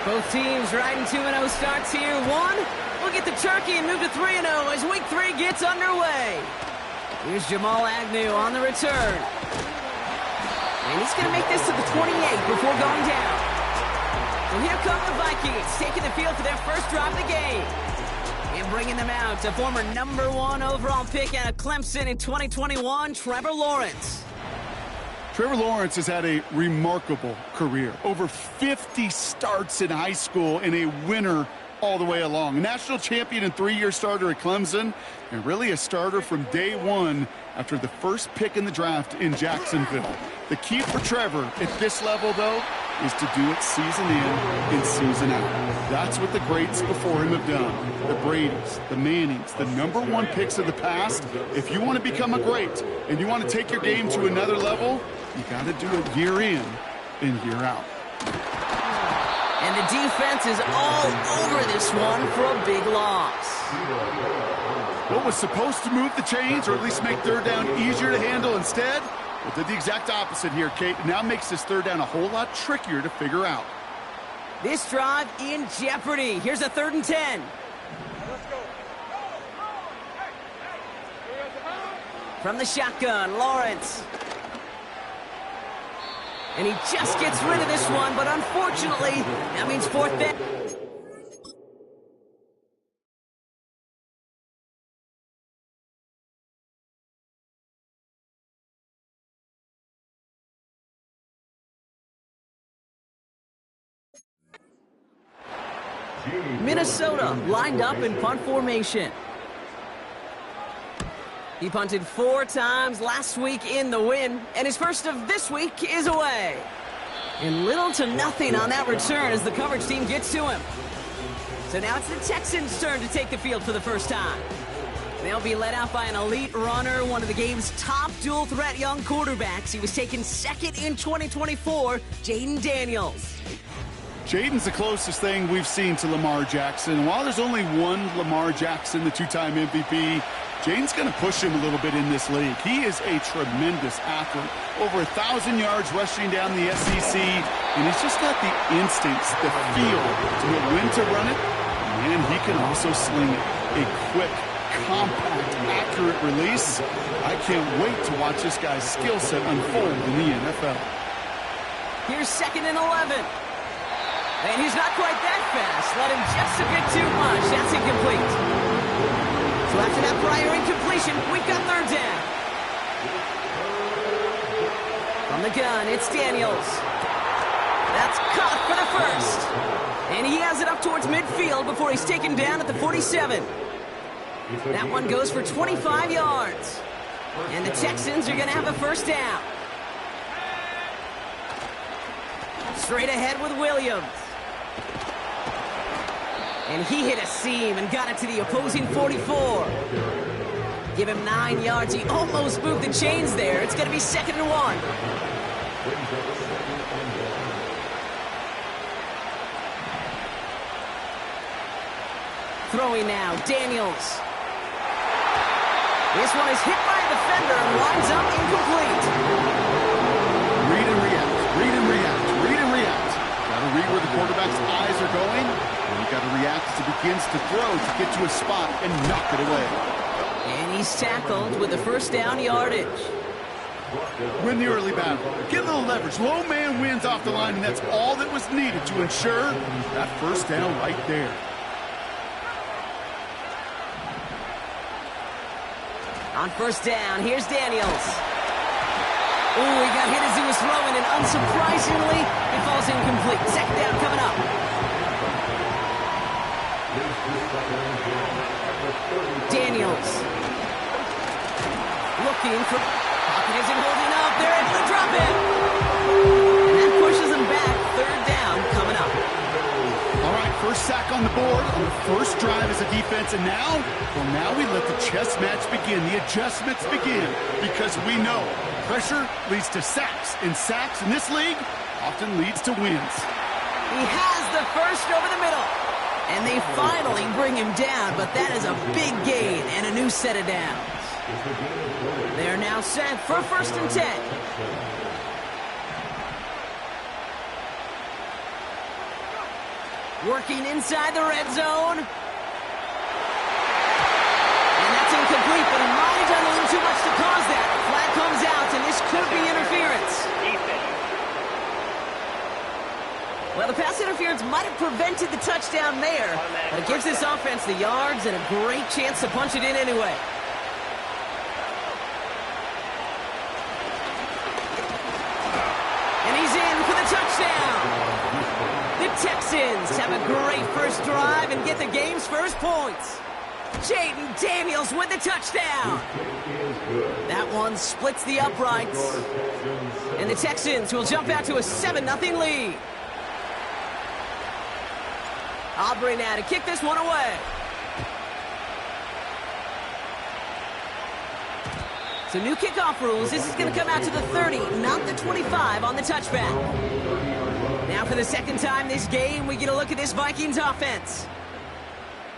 Both teams riding 2-0 starts here. One, we'll get the turkey and move to 3-0 as week 3 gets underway. Here's Jamal Agnew on the return. And he's going to make this to the 28 before going down. Well, here come the Vikings, taking the field for their first drive of the game. And bringing them out, a former #1 overall pick out of Clemson in 2021, Trevor Lawrence. Trevor Lawrence has had a remarkable career. Over 50 starts in high school and a winner all the way along. A national champion and 3-year starter at Clemson, and really a starter from day one after the first pick in the draft in Jacksonville. The key for Trevor at this level, though, is to do it season in and season out. That's what the greats before him have done. The Bradys, the Mannings, the #1 picks of the past. If you want to become a great and you want to take your game to another level, you got to do it year in and year out. And the defense is all over this one for a big loss. What was supposed to move the chains, or at least make third down easier to handle instead, well, did the exact opposite here, Kate. Now makes this third down a whole lot trickier to figure out. This drive in jeopardy. Here's a 3rd and 10. From the shotgun, Lawrence. And he just gets rid of this one, but unfortunately, that means 4th down. Minnesota lined up in punt formation. He punted 4 times last week in the win, and his first of this week is away. And little to nothing on that return as the coverage team gets to him. So now it's the Texans' turn to take the field for the first time. They'll be led out by an elite runner, one of the game's top dual-threat young quarterbacks. He was taken 2nd in 2024, Jayden Daniels. Jaden's the closest thing we've seen to Lamar Jackson. And while there's only one Lamar Jackson, the 2-time MVP, Jaden's going to push him a little bit in this league. He is a tremendous athlete. Over 1,000 yards rushing down the SEC, and he's just got the instincts, the feel to know when to run it, and he can also sling it. A quick, compact, accurate release. I can't wait to watch this guy's skill set unfold in the NFL. Here's 2nd and 11. And he's not quite that fast. Let him just a bit too much. That's incomplete. So after that prior incompletion, we've got 3rd down. From the gun, it's Daniels. That's caught for the first. And he has it up towards midfield before he's taken down at the 47. That one goes for 25 yards. And the Texans are going to have a 1st down. Straight ahead with Williams. And he hit a seam and got it to the opposing 44. Give him 9 yards. He almost moved the chains there. It's going to be 2nd and 1. Throwing now, Daniels. This one is hit by a defender and winds up incomplete. Read and react, read and react, read and react. Got to read where the quarterback's eyes are going, and you got to react as he begins to throw to get to a spot and knock it away. And he's tackled with a 1st down yardage. Win the early battle. Get a little leverage. Low man wins off the line, and that's all that was needed to ensure that 1st down right there. On 1st down, here's Daniels. Ooh, he got hit as he was throwing, and unsurprisingly, it falls incomplete. 2nd down coming up. Daniels. Looking for... Pocket isn't holding up. They're able to drop it. And that pushes him back. 3rd down coming up. All right, 1st sack on the board on the 1st drive as a defense, and now, well, now we let the chess match begin, the adjustments begin, because we know pressure leads to sacks, and sacks in this league often leads to wins. He has the 1st over the middle, and they finally bring him down, but that is a big gain and a new set of downs. They're now set for 1st and 10. Working inside the red zone. And that's incomplete, but he might have done a little too much to cause that. Flag comes out, and this could be interference. Well, the pass interference might have prevented the touchdown there, but it gives this offense the yards and a great chance to punch it in anyway. And he's in for the touchdown. The Texans have a great first drive and get the game's first points. Jaden Daniels with the touchdown. That one splits the uprights. And the Texans will jump out to a 7-0 lead. Aubrey now to kick this one away. So new kickoff rules. This is going to come out to the 30, not the 25 on the touchback. Now for the second time this game, we get a look at this Vikings offense.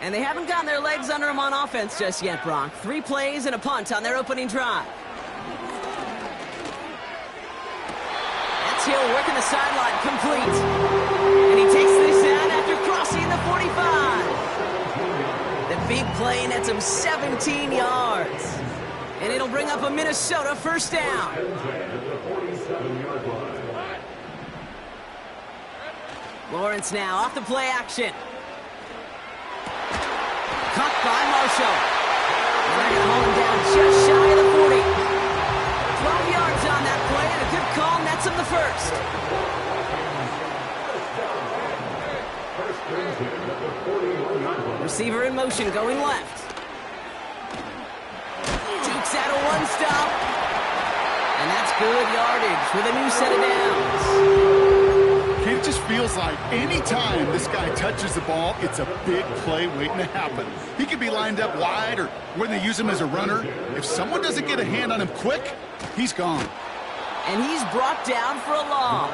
And they haven't gotten their legs under them on offense just yet, Brock. 3 plays and a punt on their opening drive. That's Hill working the sideline, complete. And he takes this out after crossing the 45. The big play nets him 17 yards. And it'll bring up a Minnesota first down. Lawrence now off the play action. Cut by Marshall. And they're going to hold him down just shy of the 40. 12 yards on that play, and a good call nets him the first. Receiver in motion, going left. Dukes out a one-stop. And that's good yardage with a new set of downs. It just feels like anytime this guy touches the ball, it's a big play waiting to happen. He could be lined up wide, or when they use him as a runner, if someone doesn't get a hand on him quick, he's gone. And he's brought down for a loss.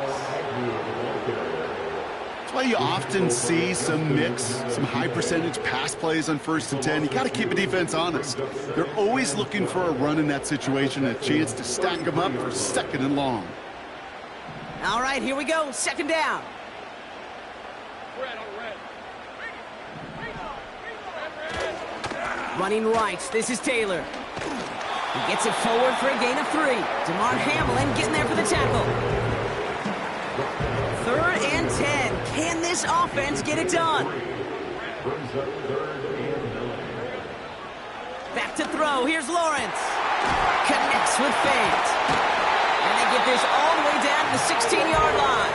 That's why you often see some high percentage pass plays on 1st and 10. You got to keep a defense honest. They're always looking for a run in that situation, a chance to stack them up for 2nd and long. All right, here we go. 2nd down. Running right. This is Taylor. He gets it forward for a gain of 3. DeMar Hamlin getting there for the tackle. 3rd and 10. Can this offense get it done? Back to throw. Here's Lawrence. Connects with Fant. And they get this all the way down to the 16-yard line.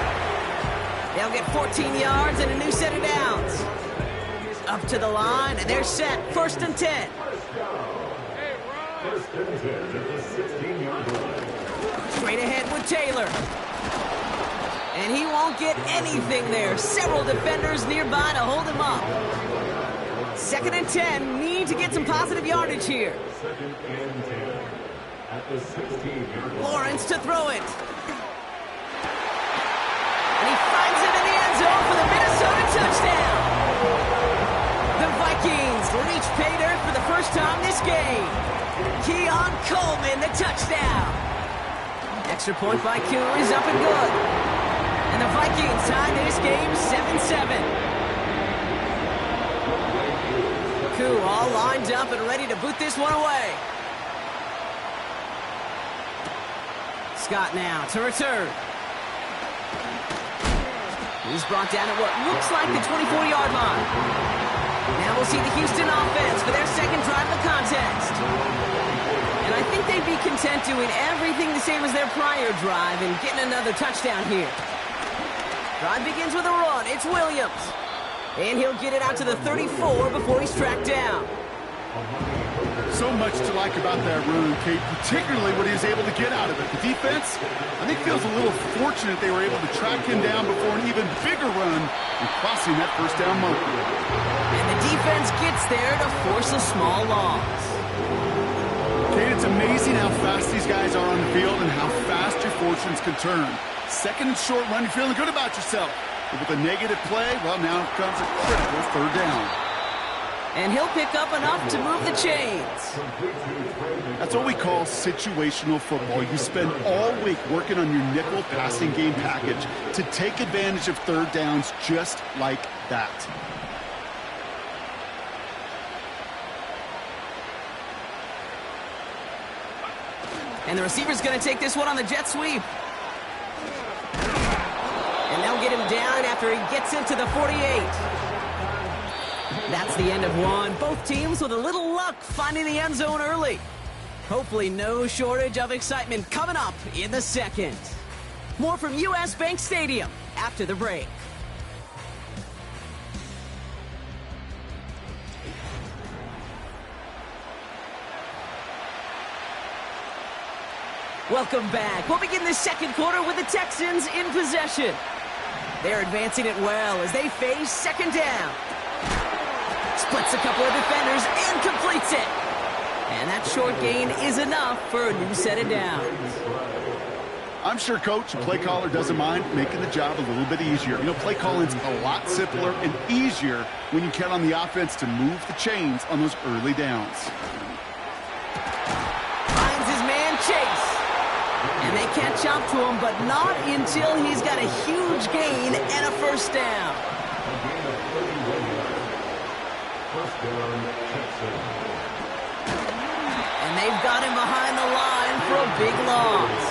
They'll get 14 yards and a new set of downs. Up to the line, and they're set. 1st and 10. Straight ahead with Taylor. And he won't get anything there. Several defenders nearby to hold him up. 2nd and 10. Need to get some positive yardage here. Lawrence to throw it. And he finds it in the end zone for the Minnesota touchdown. The Vikings reach pay dirt for the first time this game. Keon Coleman, the touchdown. Extra point by Koo is up and good. And the Vikings tie this game 7-7. Koo all lined up and ready to boot this one away. Scott now to return. He's brought down at what looks like the 24-yard line. Now we'll see the Houston offense for their 2nd drive of the contest. And I think they'd be content doing everything the same as their prior drive and getting another touchdown here. Drive begins with a run. It's Williams. And he'll get it out to the 34 before he's tracked down. So much to like about that run, Kate, particularly what he was able to get out of it. The defense, I think, feels a little fortunate they were able to track him down before an even bigger run and crossing that 1st down marker. And the defense gets there to force a small loss. Kate, it's amazing how fast these guys are on the field and how fast your fortunes can turn. 2nd and short run, you're feeling good about yourself. But with a negative play, well, now comes a critical 3rd down. And he'll pick up enough to move the chains. That's what we call situational football. You spend all week working on your nickel passing game package to take advantage of third downs just like that. And the receiver's going to take this one on the jet sweep. And they'll get him down after he gets into the 48. That's the end of one. Both teams with a little luck finding the end zone early. Hopefully no shortage of excitement coming up in the second. More from U.S. Bank Stadium after the break. Welcome back. We'll begin the second quarter with the Texans in possession. They're advancing it well as they face second down. Splits a couple of defenders and completes it. And that short gain is enough for a new set of downs. I'm sure coach and play caller doesn't mind making the job a little bit easier. You know, play calling's a lot simpler and easier when you count on the offense to move the chains on those early downs. Finds his man Chase. And they catch up to him, but not until he's got a huge gain and a first down. And they've got him behind the line for a big loss.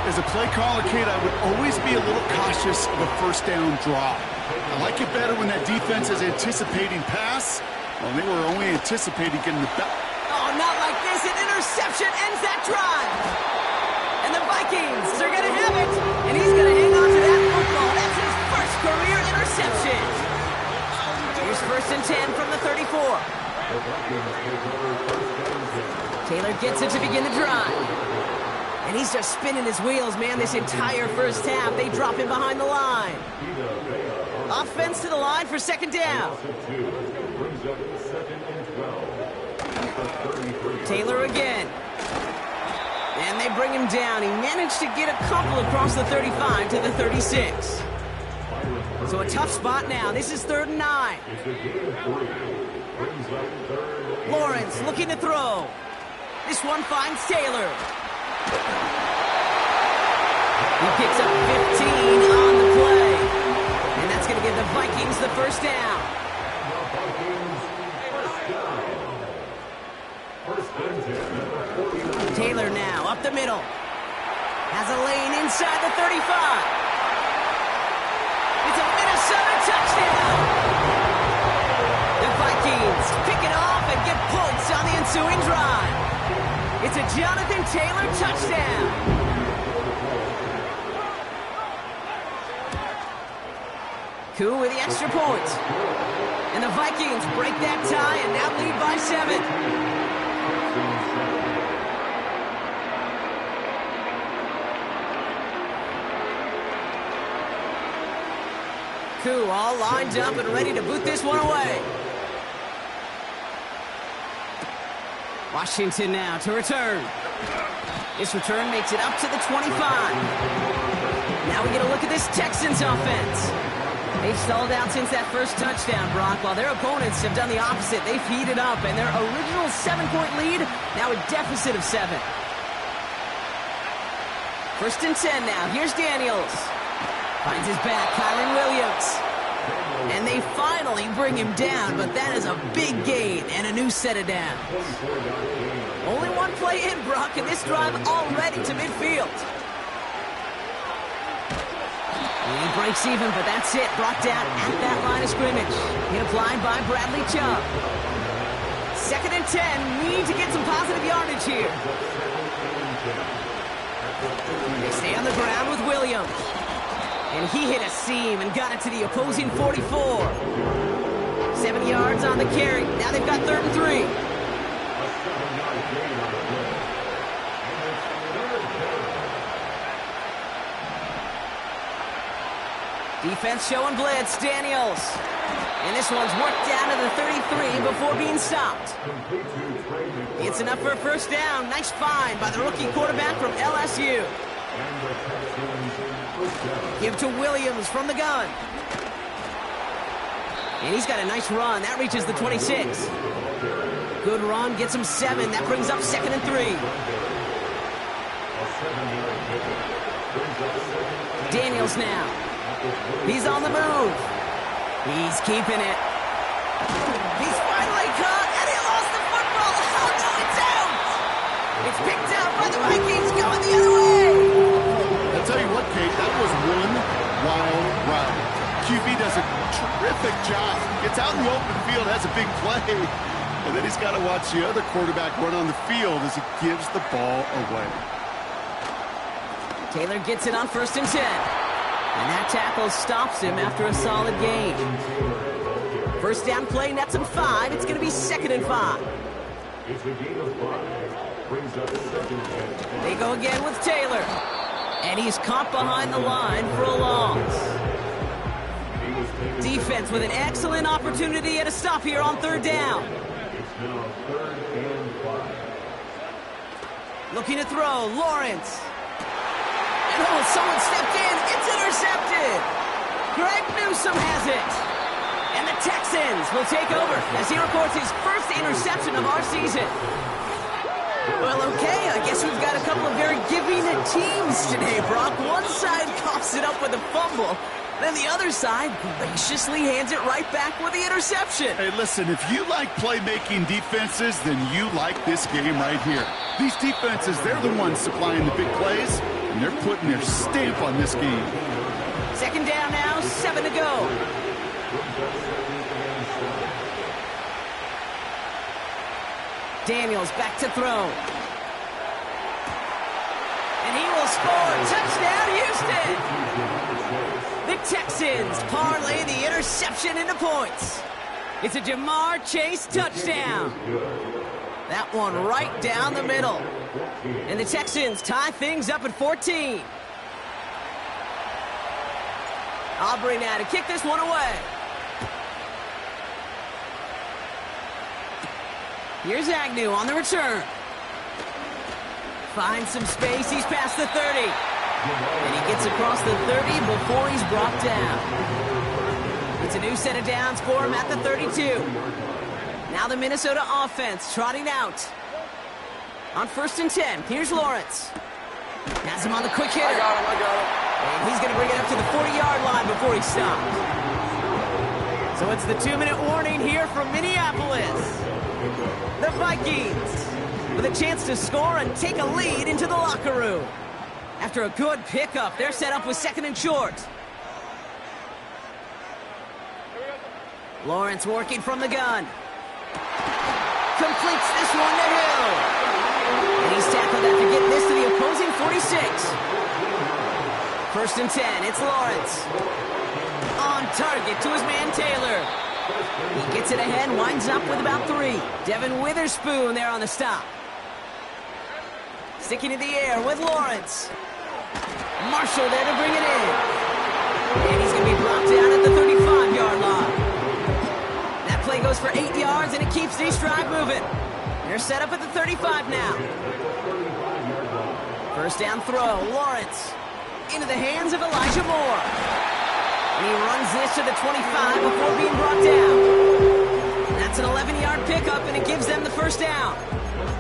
As a play caller, Kate, I would always be a little cautious of a first down draw. I like it better when that defense is anticipating pass. Well, they were only anticipating getting the back. Oh, not like this. An interception ends that drive. And the Vikings are going to have it. And he's going to hang on to that football. That's his first career interception. Here's 1st and 10 from the 34. Taylor gets it to begin the drive. And he's just spinning his wheels, man, this entire first half. They drop him behind the line. Offense to the line for second down. Taylor again. And they bring him down. He managed to get a couple across the 35 to the 36. So a tough spot now. This is 3rd and 9. Lawrence looking to throw. This one finds Taylor. He picks up 15 on the play. And that's going to give the Vikings the first down. Taylor now up the middle. Has a lane inside the 35. It's a Minnesota touchdown. The Vikings pick it off and get points on the ensuing drive. It's a Jonathan Taylor touchdown. Koo with the extra point. And the Vikings break that tie and now lead by 7. Koo all lined up and ready to boot this one away. Washington now to return. This return makes it up to the 25. Now we get a look at this Texans offense. They've stalled out since that first touchdown, Brock, while their opponents have done the opposite. They've heated up, and their original 7-point lead, now a deficit of 7. 1st and 10 now. Here's Daniels. Finds his back, Kyron Williams. And they finally bring him down, but that is a big gain and a new set of downs. Only one play in, Brock, and this drive already to midfield. He breaks even, but that's it. Brought down at that line of scrimmage. Hit applied by Bradley Chubb. 2nd and 10. Need to get some positive yardage here. They stay on the ground with Williams. And he hit a seam and got it to the opposing 44. 7 yards on the carry. Now they've got 3rd and 3. Defense showing blitz. Daniels. And this one's worked down to the 33 before being stopped. It's enough for a first down. Nice find by the rookie quarterback from LSU. Give to Williams from the gun. And he's got a nice run. That reaches the 26. Good run, gets him 7. That brings up 2nd and 3. Daniels now. He's on the move. He's keeping it. He's finally caught, and he lost the football. Oh, no, it's out. It's picked up by the Vikings going the other way. I'll tell you what, Kate, that was one wild ride. QB does a terrific job. Gets out in the open field, has a big play. And then he's got to watch the other quarterback run on the field as he gives the ball away. Taylor gets it on 1st and 10. And that tackle stops him after a solid gain. First down play nets him 5. It's going to be 2nd and 5. They go again with Taylor. And he's caught behind the line for a loss. Defense with an excellent opportunity at a stop here on 3rd down. Looking to throw, Lawrence. And oh, someone stepped in. It's intercepted. Greg Newsome has it. And the Texans will take over as he records his first interception of our season. Well, okay, I guess we've got a couple of very giving teams today, Brock. One side coughs it up with a fumble. Then the other side graciously hands it right back with the interception. Hey, listen, if you like playmaking defenses, then you like this game right here. These defenses, they're the ones supplying the big plays, and they're putting their stamp on this game. 2nd down now, 7 to go. Daniels back to throw. And he will score. Touchdown, Houston! The Texans parlay the interception into points. It's a Jamar Chase touchdown. That one right down the middle. And the Texans tie things up at 14. Aubrey now to kick this one away. Here's Agnew on the return. Finds some space. He's past the 30. And he gets across the 30 before he's brought down. It's a new set of downs for him at the 32. Now the Minnesota offense trotting out. On 1st and 10, here's Lawrence. Has him on the quick hitter. I got him. And he's going to bring it up to the 40-yard line before he stops. So it's the 2-minute warning here from Minneapolis. The Vikings with a chance to score and take a lead into the locker room. After a good pickup, they're set up with 2nd and short. Lawrence working from the gun. Completes this one to Hill. And he's tackled after getting this to the opposing 46. 1st and 10, it's Lawrence. On target to his man Taylor. He gets it ahead, winds up with about 3. Devin Witherspoon there on the stop. Sticking in the air with Lawrence. Marshall there to bring it in. And he's going to be brought down at the 35-yard line. That play goes for 8 yards, and it keeps these drive moving. They're set up at the 35 now. First down throw, Lawrence. Into the hands of Elijah Moore. And he runs this to the 25 before being brought down. That's an 11-yard pickup, and it gives them the first down.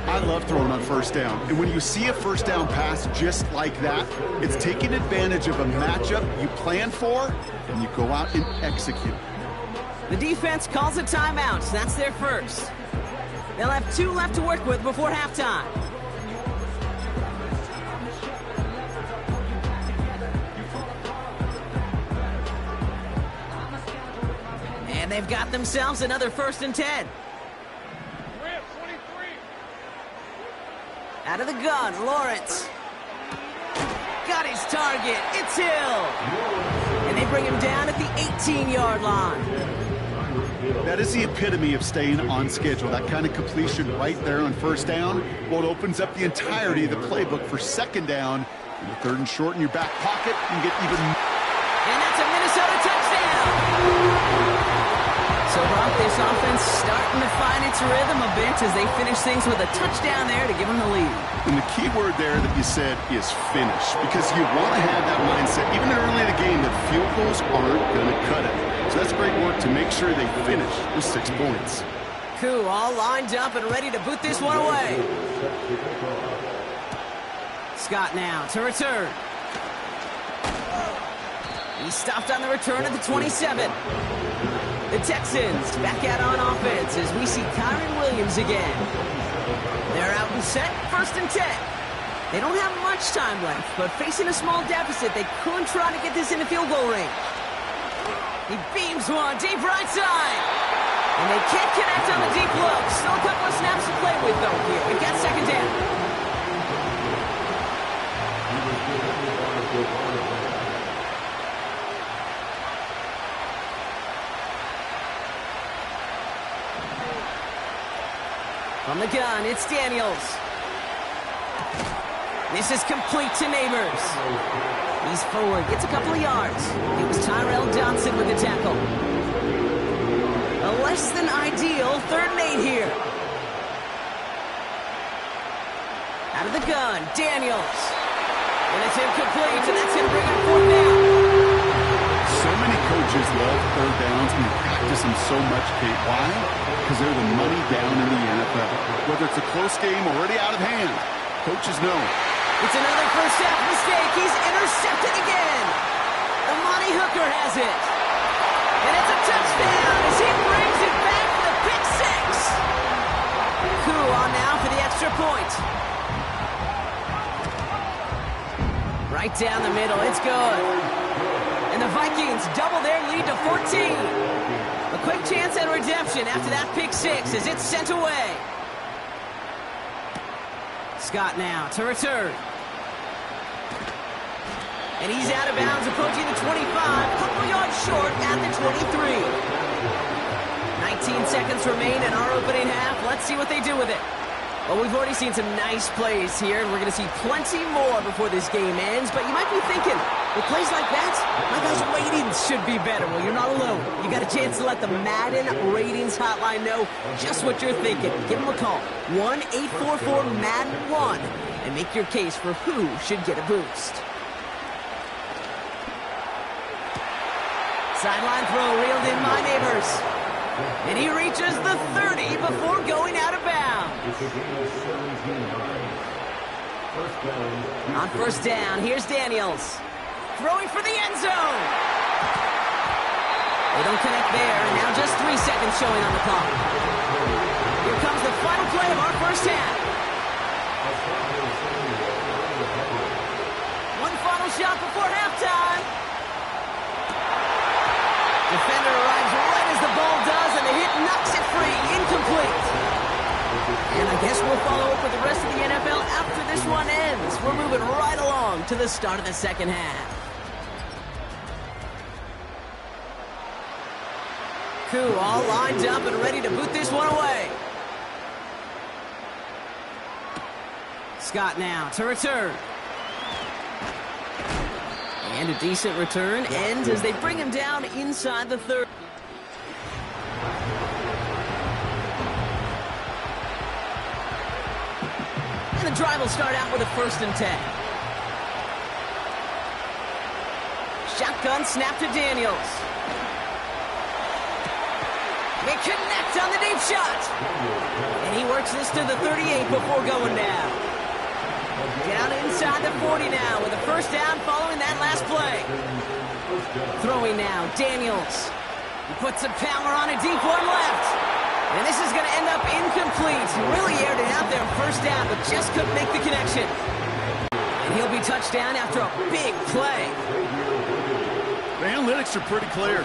I love throwing on 1st down. And when you see a 1st down pass just like that, it's taking advantage of a matchup you plan for, and you go out and execute. The defense calls a timeout. That's their first. They'll have 2 left to work with before halftime. And they've got themselves another 1st and 10. Out of the gun, Lawrence. Got his target. It's Hill. And they bring him down at the 18-yard line. That is the epitome of staying on schedule. That kind of completion right there on 1st down. Well, it opens up the entirety of the playbook for 2nd down. And the 3rd and short in your back pocket. You can get even... And that's a Minnesota touchdown. So, Brock, this offense starting to find its rhythm a bit as they finish things with a touchdown there to give them the lead. And the key word there that you said is finish, because you want to have that mindset, even early in the game, that field goals aren't going to cut it. So that's great work effort to make sure they finish with 6 points. Koo all lined up and ready to boot this one away. Scott now to return. He's stopped on the return at the 27. The Texans back out on offense as we see Kyron Williams again. They're out and set, 1st and 10. They don't have much time left, but facing a small deficit, they could try to get this in the field goal range. He beams one deep right side. And they can't connect on the deep look. Still a couple of snaps to play with, though, here. We've got 2nd down. From the gun, it's Daniels. This is complete to Neighbors. He's forward, gets a couple of yards. It was Tyrell Johnson with the tackle. A less than ideal 3rd and 8 here. Out of the gun, Daniels. And it's incomplete, and that's going to bring up 4th down. So many coaches love 3rd downs and they practice them so much, Kate. Why? Because they're the money down in the NFL. Whether it's a close game already out of hand, coaches know. It's another first half mistake. He's intercepted again. The Monty Hooker has it. And it's a touchdown as he brings it back for the pick 6. Koo on now for the extra point. Right down the middle. It's good. And the Vikings double their lead to 14. A quick chance at redemption after that pick 6 as it's sent away. Scott now to return. And he's out of bounds, approaching the 25, a couple yards short at the 23. 19 seconds remain in our opening half. Let's see what they do with it. Well, we've already seen some nice plays here, and we're going to see plenty more before this game ends. But you might be thinking, with plays like that, my guys' ratings should be better. Well, you're not alone. You got a chance to let the Madden Ratings Hotline know just what you're thinking. Give them a call, 1-844-MADDEN-1, and make your case for who should get a boost. Sideline throw reeled in by Neighbors. And he reaches the 30 before going out of bounds. On 1st down, here's Daniels. Throwing for the end zone. They don't connect there, and now just 3 seconds showing on the clock. Here comes the final play of our first half. One final shot before halftime. Defender arrives right as the ball does, and the hit knocks it free. Incomplete. And I guess we'll follow up with the rest of the NFL after this one ends. We're moving right along to the start of the 2nd half. Koo all lined up and ready to boot this one away. Scott now to return. And a decent return ends as they bring him down inside the 30. And the drive will start out with a 1st and 10. Shotgun snap to Daniels. They connect on the deep shot. And he works this to the 38 before going down. Down inside the 40 now with a 1st down following that last play. Throwing now, Daniels. He puts some power on a deep one left. And this is going to end up incomplete. He really aired it out there on 1st down, but just couldn't make the connection. And he'll be touched down after a big play. The analytics are pretty clear.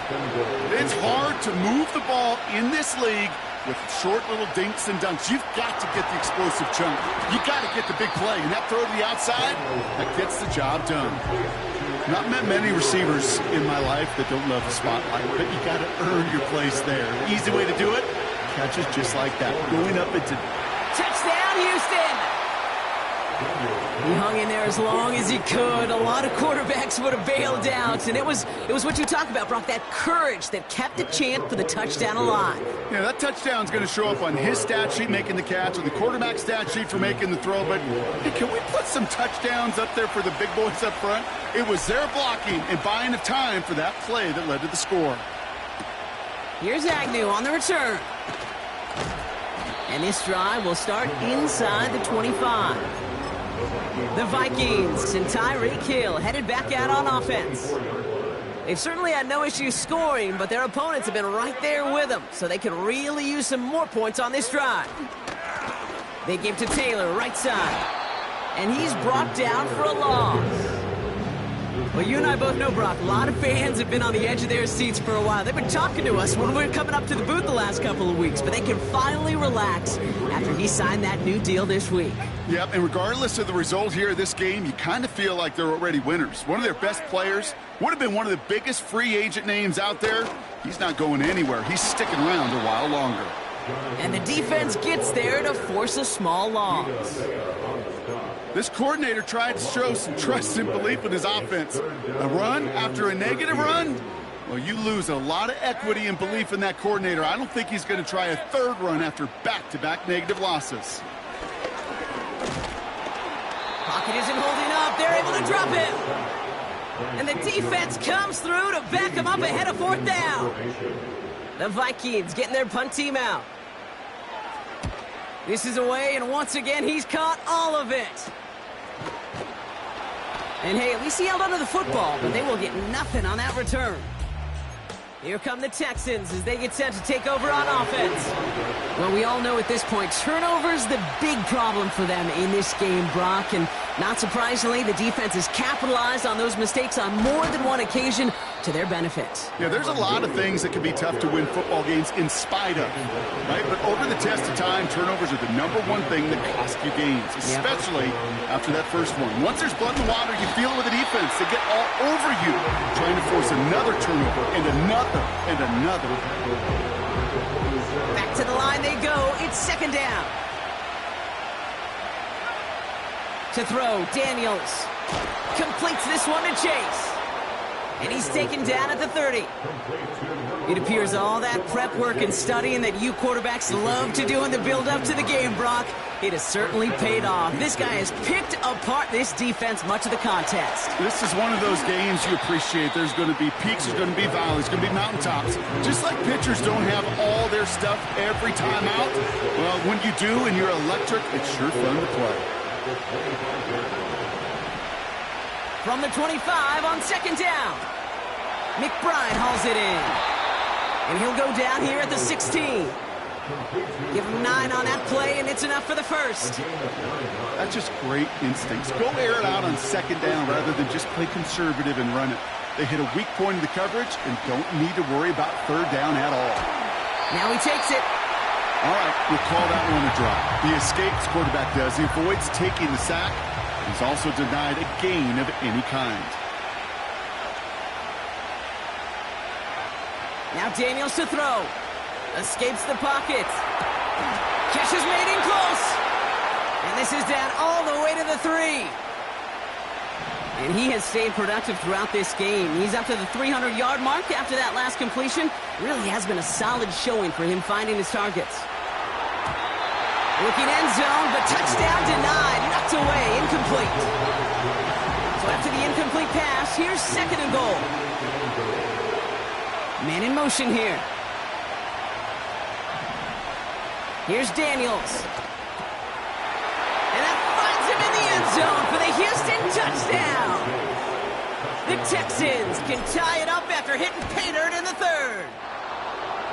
It's hard to move the ball in this league with short little dinks and dunks. You've got to get the explosive chunk. You've got to get the big play. And that throw to the outside, that gets the job done. Not met many receivers in my life that don't love the spotlight, but you got to earn your place there. Easy way to do it, catches just like that. Going up into... Touchdown, Houston! He hung in there as long as he could. A lot of quarterbacks would have bailed out. And it was what you talked about, Brock, that courage that kept the chant for the touchdown alive. Yeah, that touchdown's going to show up on his stat sheet making the catch, or the quarterback stat sheet for making the throw. But hey, can we put some touchdowns up there for the big boys up front? It was their blocking and buying of time for that play that led to the score. Here's Agnew on the return. And this drive will start inside the 25. The Vikings and Tyreek Hill headed back out on offense. They've certainly had no issue scoring, but their opponents have been right there with them, so they could really use some more points on this drive. They give to Taylor, right side. And he's brought down for a loss. Well, you and I both know, Brock, a lot of fans have been on the edge of their seats for a while. They've been talking to us when we were coming up to the booth the last couple of weeks, but they can finally relax after he signed that new deal this week. Yep, and regardless of the result here of this game, you kind of feel like they're already winners. One of their best players would have been one of the biggest free agent names out there. He's not going anywhere. He's sticking around a while longer. And the defense gets there to force a small loss. This coordinator tried to show some trust and belief in his offense. A run after a negative run? Well, you lose a lot of equity and belief in that coordinator. I don't think he's going to try a third run after back-to-back negative losses. Pocket isn't holding up. They're able to drop him. And the defense comes through to back him up ahead of fourth down. The Vikings getting their punt team out. This is away, and once again, he's caught all of it. And hey, at least he held onto the football, but they will get nothing on that return. Here come the Texans as they get set to take over on offense. Well, we all know at this point, turnovers the big problem for them in this game, Brock. And not surprisingly, the defense has capitalized on those mistakes on more than one occasion to their benefit. Yeah, there's a lot of things that can be tough to win football games in spite of, right? But over the test of time, turnovers are the number one thing that cost you games, especially after that first one. Once there's blood in the water, you feel it with the defense. They get all over you, trying to force another turnover and another and another. Back to the line they go. It's second down. To throw, Daniels completes this one to Chase. And he's taken down at the 30. It appears all that prep work and studying that you quarterbacks love to do in the build-up to the game, Brock, it has certainly paid off. This guy has picked apart this defense much of the contest. This is one of those games you appreciate. There's going to be peaks, there's going to be valleys, there's going to be mountaintops. Just like pitchers don't have all their stuff every time out, well, when you do and you're electric, it's sure fun to play. From the 25 on second down. McBride hauls it in. And he'll go down here at the 16. Give him 9 on that play, and it's enough for the first. That's just great instincts. Go air it out on second down rather than just play conservative and run it. They hit a weak point in the coverage and don't need to worry about third down at all. Now he takes it. All right, we'll call that one a drop. He escapes, quarterback does. He avoids taking the sack. He's also denied a gain of any kind. Now Daniels to throw. Escapes the pocket. Catch is made in close. And this is down all the way to the 3. And he has stayed productive throughout this game. He's up to the 300-yard mark after that last completion. Really has been a solid showing for him finding his targets. Looking end zone, but touchdown denied. Knocked away, incomplete. So after the incomplete pass, here's second and goal. Man in motion here. Here's Daniels. And that finds him in the end zone for the Houston touchdown. The Texans can tie it up after hitting pay dirt in the third.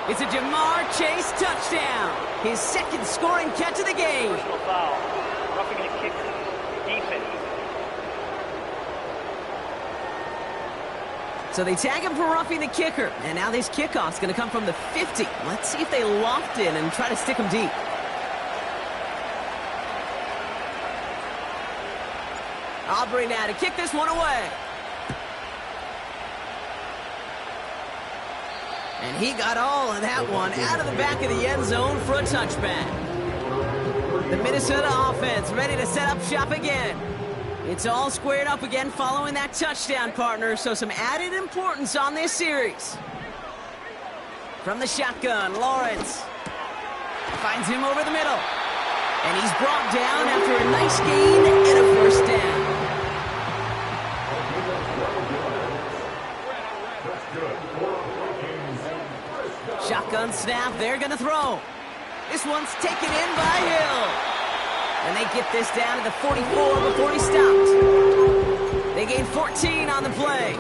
It's a Jamar Chase touchdown. His second scoring catch of the game. Personal foul. Roughing the kicker. Defense. So they tag him for roughing the kicker. And now this kickoff's going to come from the 50. Let's see if they loft in and try to stick him deep. Aubrey now to kick this one away. And he got all of that one out of the back of the end zone for a touchback. The Minnesota offense ready to set up shop again. It's all squared up again following that touchdown, partner, so some added importance on this series. From the shotgun, Lawrence finds him over the middle. And he's brought down after a nice gain and a first down. Shotgun snap, they're going to throw. This one's taken in by Hill. And they get this down to the 44 before he stops. They gain 14 on the play.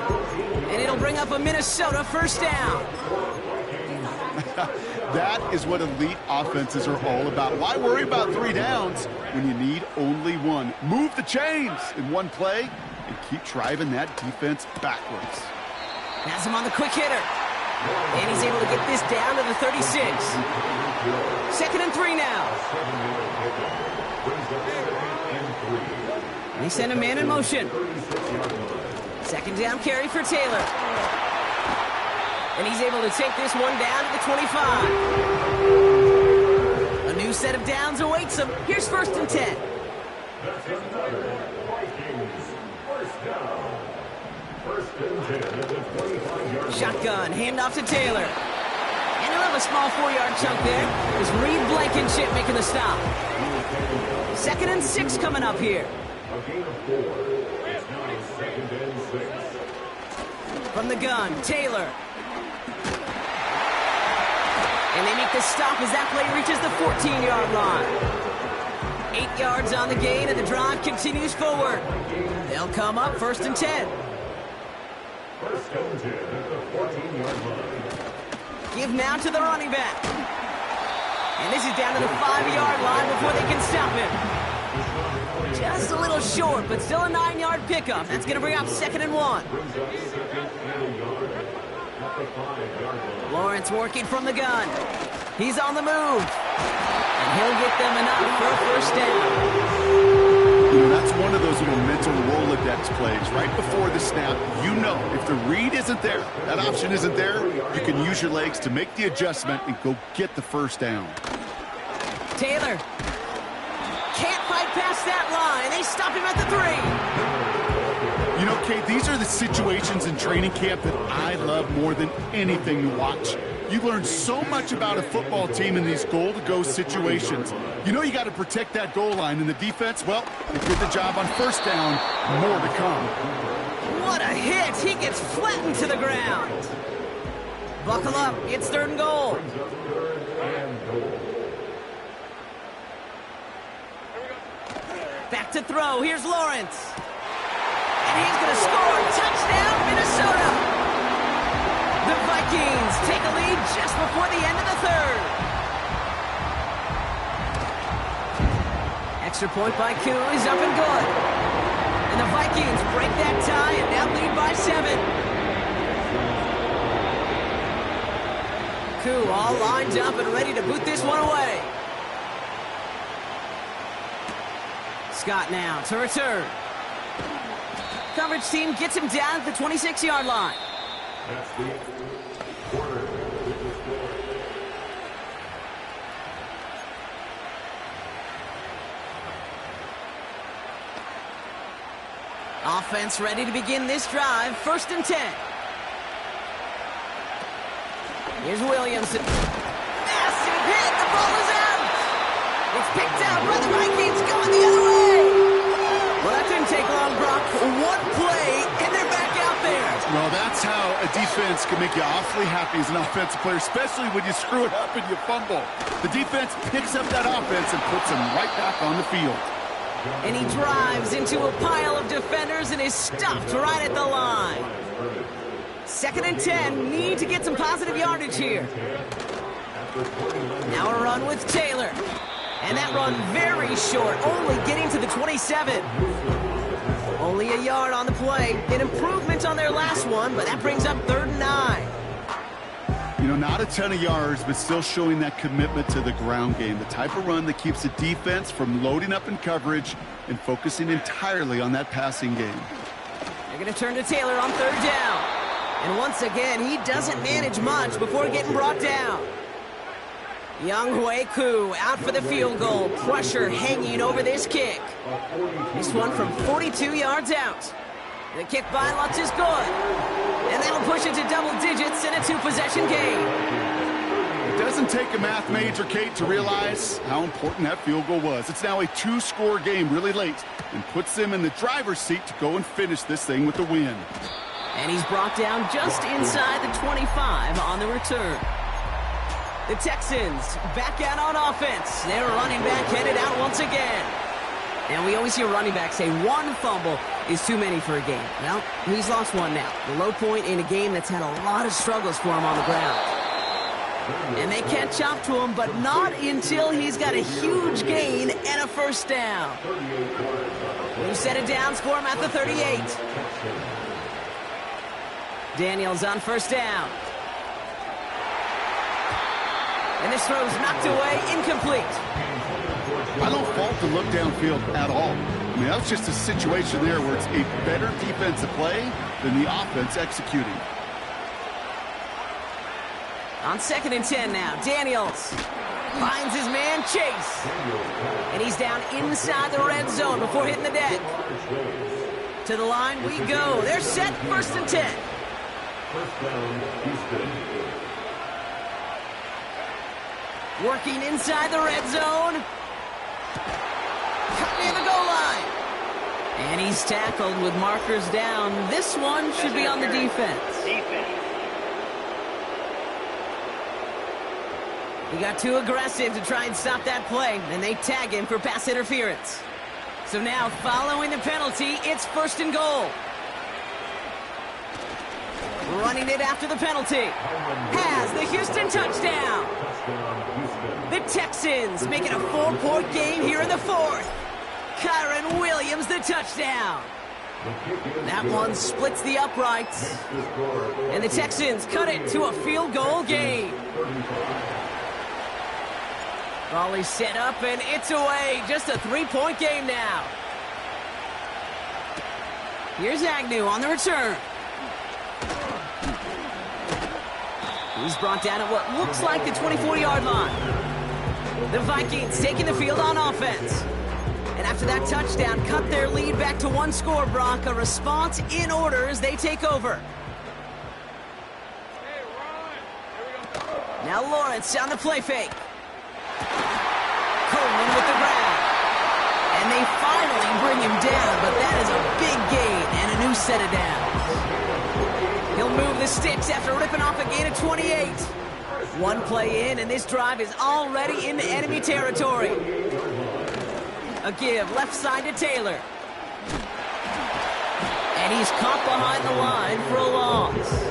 And it'll bring up a Minnesota first down. That is what elite offenses are all about. Why worry about 3 downs when you need only 1? Move the chains in one play and keep driving that defense backwards. Has him on the quick hitter. And he's able to get this down to the 36. 2nd and 3 now. They send a man in motion. 2nd down carry for Taylor. And he's able to take this one down to the 25. A new set of downs awaits him. Here's 1st and 10. Shotgun, handoff to Taylor. And he'll have a small 4-yard chunk there. It's Reed Blankenship making the stop. 2nd and 6 coming up here. From the gun, Taylor. And they make the stop as that play reaches the 14-yard line. 8 yards on the gain, and the drive continues forward. They'll come up 1st and 10. Give now to the running back. And this is down to the 5-yard line before they can stop him. Just a little short, but still a 9-yard pickup. That's going to bring up 2nd and 1. Lawrence working from the gun. He's on the move. And he'll get them enough for a first down. You know, that's one of those little mental Rolodex plays. Right before the snap, you know if the read isn't there, that option isn't there, you can use your legs to make the adjustment and go get the first down. Taylor can't fight past that line. They stop him at the 3. You know, Kate, these are the situations in training camp that I love more than anything to watch. You learn so much about a football team in these goal-to-go situations. You know you got to protect that goal line, and the defense, well, they did the job on first down. More to come. What a hit! He gets flattened to the ground. Buckle up. It's 3rd and goal. Back to throw. Here's Lawrence. And he's going to score. Touchdown, Minnesota. The Vikings take a lead just before the end of the 3rd. Extra point by Koo is up and good. And the Vikings break that tie and now lead by 7. Koo all lined up and ready to boot this one away. Scott now to return. Coverage team gets him down at the 26-yard line. Offense ready to begin this drive. 1st and 10. Here's Williamson. Massive hit. The ball is out. It's picked out by the Vikings going the other way. Well, that didn't take long, Brock. One play, and they're back out there. Well, that's how a defense can make you awfully happy as an offensive player, especially when you screw it up and you fumble. The defense picks up that offense and puts them right back on the field. And he drives into a pile of defenders and is stopped right at the line. 2nd and 10. Need to get some positive yardage here. Now a run with Taylor. And that run very short, only getting to the 27. Only a yard on the play. An improvement on their last one, but that brings up 3rd and 9. You know, not a ton of yards, but still showing that commitment to the ground game. The type of run that keeps the defense from loading up in coverage and focusing entirely on that passing game. They're going to turn to Taylor on 3rd down. And once again, he doesn't manage much before getting brought down. Younghoe Koo out for the field goal. Pressure hanging over this kick. This one from 42 yards out. The kick by Lutz is good. And that'll push it to double digits in a 2-possession game. It doesn't take a math major, Kate, to realize how important that field goal was. It's now a 2-score game really late and puts them in the driver's seat to go and finish this thing with the win. And he's brought down just inside the 25 on the return. The Texans back out on offense. Their running back headed out once again. And we always hear running backs say one fumble is too many for a game. Well, he's lost one now. The low point in a game that's had a lot of struggles for him on the ground. And they can't chop to him, but not until he's got a huge gain and a first down. New set of downs for him at the 38. Daniels on first down. And this throw's knocked away, incomplete. I don't fault the look downfield at all. I mean, that was just a situation there where it's a better defensive play than the offense executing. On 2nd and 10 now, Daniels finds his man Chase. And he's down inside the red zone before hitting the deck. To the line we go. They're set, 1st and 10. Working inside the red zone. Cut near the goal line. And he's tackled with markers down. This one should be on the defense. He got too aggressive to try and stop that play, and they tag him for pass interference. So now, following the penalty, it's 1st and goal. Running it after the penalty. Has the Houston touchdown. The Texans make it a 4-point game here in the 4th. Kyron Williams, the touchdown. That one splits the uprights. And the Texans cut it to a field goal game. Volley set up, and it's away. Just a 3-point game now. Here's Agnew on the return. He's brought down at what looks like the 24-yard line. The Vikings taking the field on offense. And after that touchdown, cut their lead back to 1 score, Brock. A response in order as they take over. Now Lawrence on the play fake. Coleman with the grab. And they finally bring him down, but that is a big gain and a new set of downs. He'll move the sticks after ripping off a gain of 28. One play in, and this drive is already into enemy territory. A give left side to Taylor. And he's caught behind the line for a loss.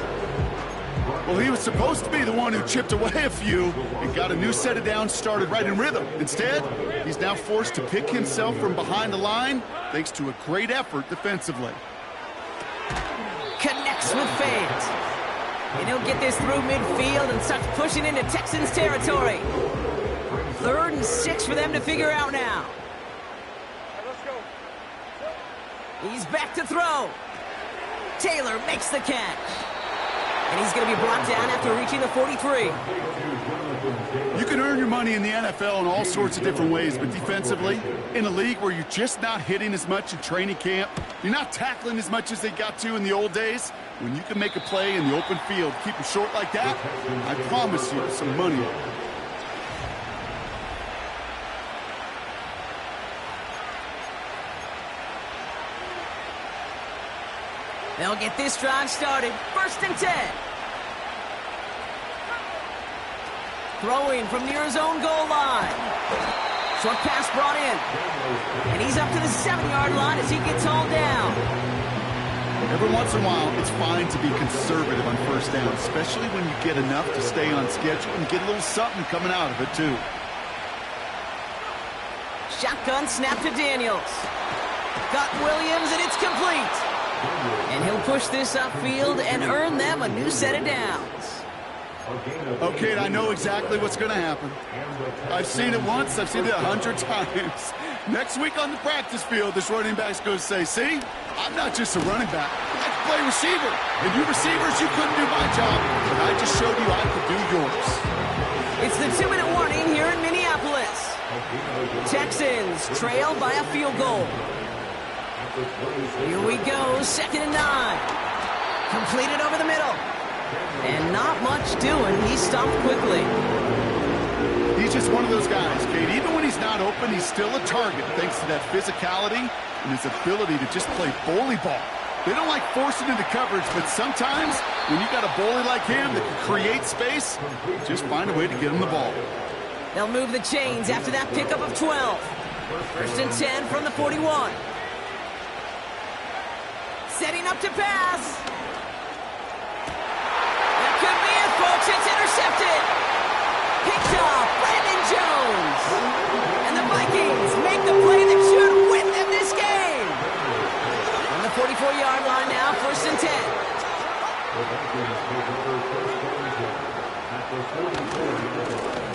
Well, he was supposed to be the one who chipped away a few and got a new set of downs started right in rhythm. Instead, he's now forced to pick himself from behind the line thanks to a great effort defensively. Connects with fans. And he'll get this through midfield and starts pushing into Texans territory. 3rd and 6 for them to figure out now. He's back to throw. Taylor makes the catch. And he's going to be brought down after reaching the 43. You can earn your money in the NFL in all sorts of different ways, but defensively, in a league where you're just not hitting as much in training camp, you're not tackling as much as they got to in the old days, when you can make a play in the open field, keep it short like that, I promise you some money. They'll get this drive started. 1st and 10. Throwing from near his own goal line. Short pass brought in. And he's up to the 7-yard line as he gets hauled down. Every once in a while, it's fine to be conservative on 1st down, especially when you get enough to stay on schedule and get a little something coming out of it, too. Shotgun snap to Daniels. Got Williams, and it's complete. And he'll push this upfield and earn them a new set of downs. Okay, I know exactly what's going to happen. I've seen it once. I've seen it 100 times. Next week on the practice field, this running back's going to say, see, I'm not just a running back. I can play receiver. And you receivers, you couldn't do my job, but I just showed you I could do yours. It's the 2-minute warning here in Minneapolis. Texans trail by a field goal. Here we go, 2nd and 9. Completed over the middle. And not much doing. He stopped quickly. He's just one of those guys, Kate. Even when he's not open, he's still a target thanks to that physicality and his ability to just play bully ball. They don't like forcing into coverage, but sometimes when you got a bully like him that can create space, just find a way to get him the ball. They'll move the chains after that pickup of 12. First and 10 from the 41. Setting up to pass. That could be it, folks. It's intercepted. Picked off Brandon Jones. And the Vikings make the play that should win them this game. On the 44-yard line now, first and 10.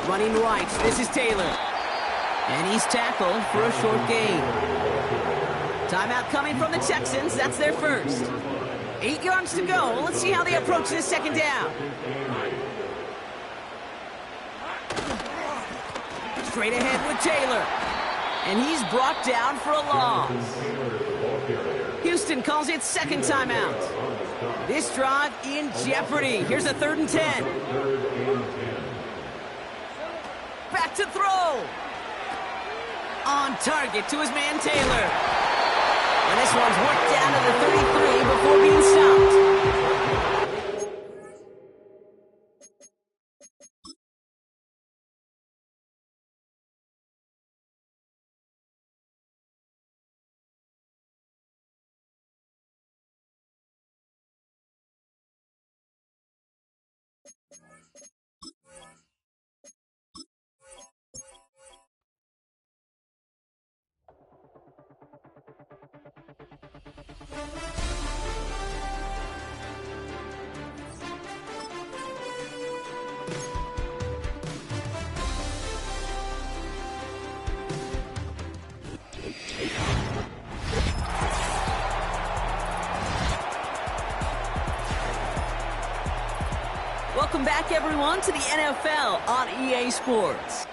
Running right, this is Taylor. And he's tackled for a short gain. Timeout coming from the Texans. That's their first. 8 yards to go. Let's see how they approach this second down. Straight ahead with Taylor. And he's brought down for a loss. Houston calls it second timeout. This drive in jeopardy. Here's a 3rd and 10. Back to throw. On target to his man Taylor. And this one's worked down to the 33 before being stopped. Welcome back, everyone, to the NFL on EA Sports.